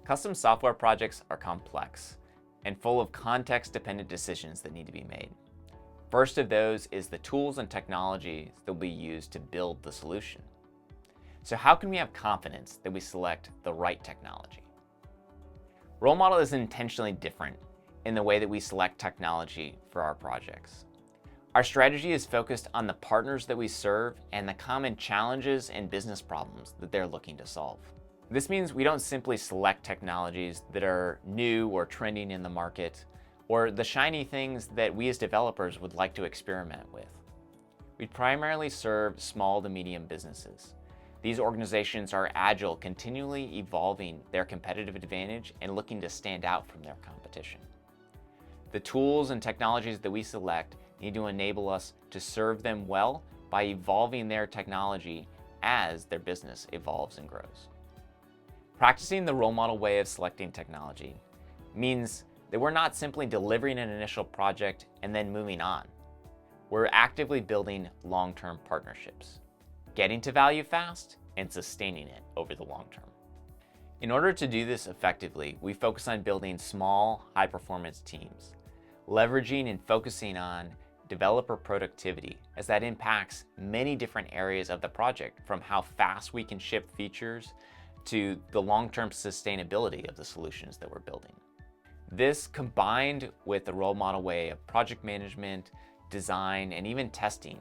Custom software projects are complex and full of context-dependent decisions that need to be made. First of those is the tools and technologies that will be used to build the solution. So how can we have confidence that we select the right technology? RoleModel is intentionally different in the way that we select technology for our projects. Our strategy is focused on the partners that we serve and the common challenges and business problems that they're looking to solve. This means we don't simply select technologies that are new or trending in the market, or the shiny things that we as developers would like to experiment with. We primarily serve small to medium businesses. These organizations are agile, continually evolving their competitive advantage and looking to stand out from their competition. The tools and technologies that we select need to enable us to serve them well by evolving their technology as their business evolves and grows. Practicing the role model way of selecting technology means that we're not simply delivering an initial project and then moving on. We're actively building long-term partnerships, getting to value fast and sustaining it over the long term. In order to do this effectively, we focus on building small, high-performance teams, leveraging and focusing on developer productivity, as that impacts many different areas of the project, from how fast we can ship features to the long-term sustainability of the solutions that we're building. This, combined with the role model way of project management, design, and even testing,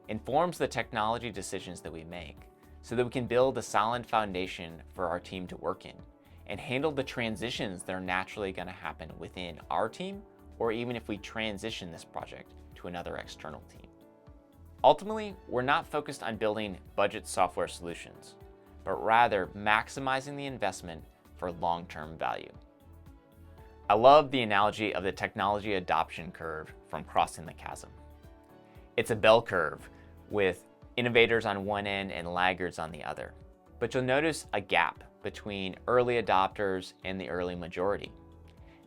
informs the technology decisions that we make so that we can build a solid foundation for our team to work in and handle the transitions that are naturally going to happen within our team, or even if we transition this project to another external team. Ultimately, we're not focused on building budget software solutions, but rather maximizing the investment for long-term value. I love the analogy of the technology adoption curve from Crossing the Chasm. It's a bell curve with innovators on one end and laggards on the other. But you'll notice a gap between early adopters and the early majority.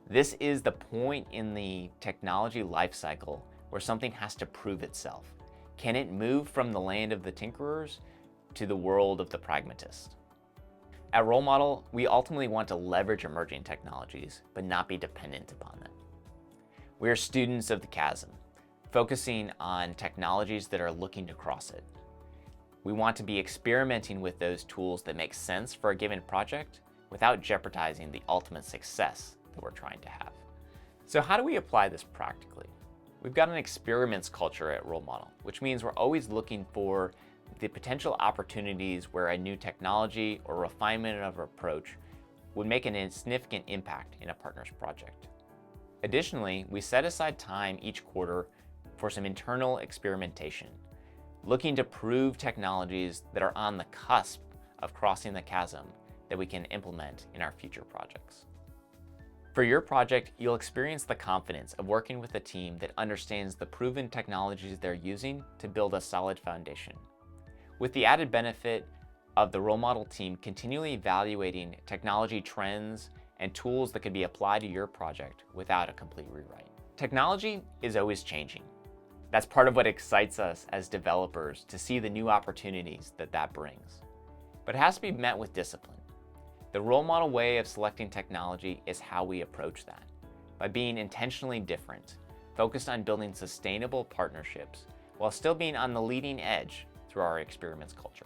This is the point in the technology lifecycle where something has to prove itself. Can it move from the land of the tinkerers to the world of the pragmatist? At RoleModel, we ultimately want to leverage emerging technologies, but not be dependent upon them. We are students of the chasm, focusing on technologies that are looking to cross it. We want to be experimenting with those tools that make sense for a given project without jeopardizing the ultimate success that we're trying to have. So how do we apply this practically? We've got an experiments culture at RoleModel, which means we're always looking for the potential opportunities where a new technology or refinement of approach would make a significant impact in a partner's project. Additionally, we set aside time each quarter for some internal experimentation, looking to prove technologies that are on the cusp of crossing the chasm that we can implement in our future projects. For your project, you'll experience the confidence of working with a team that understands the proven technologies they're using to build a solid foundation, with the added benefit of the role model team continually evaluating technology trends and tools that can be applied to your project without a complete rewrite. Technology is always changing. That's part of what excites us as developers, to see the new opportunities that brings. But it has to be met with discipline. The role model way of selecting technology is how we approach that, by being intentionally different, focused on building sustainable partnerships while still being on the leading edge through our experiments culture.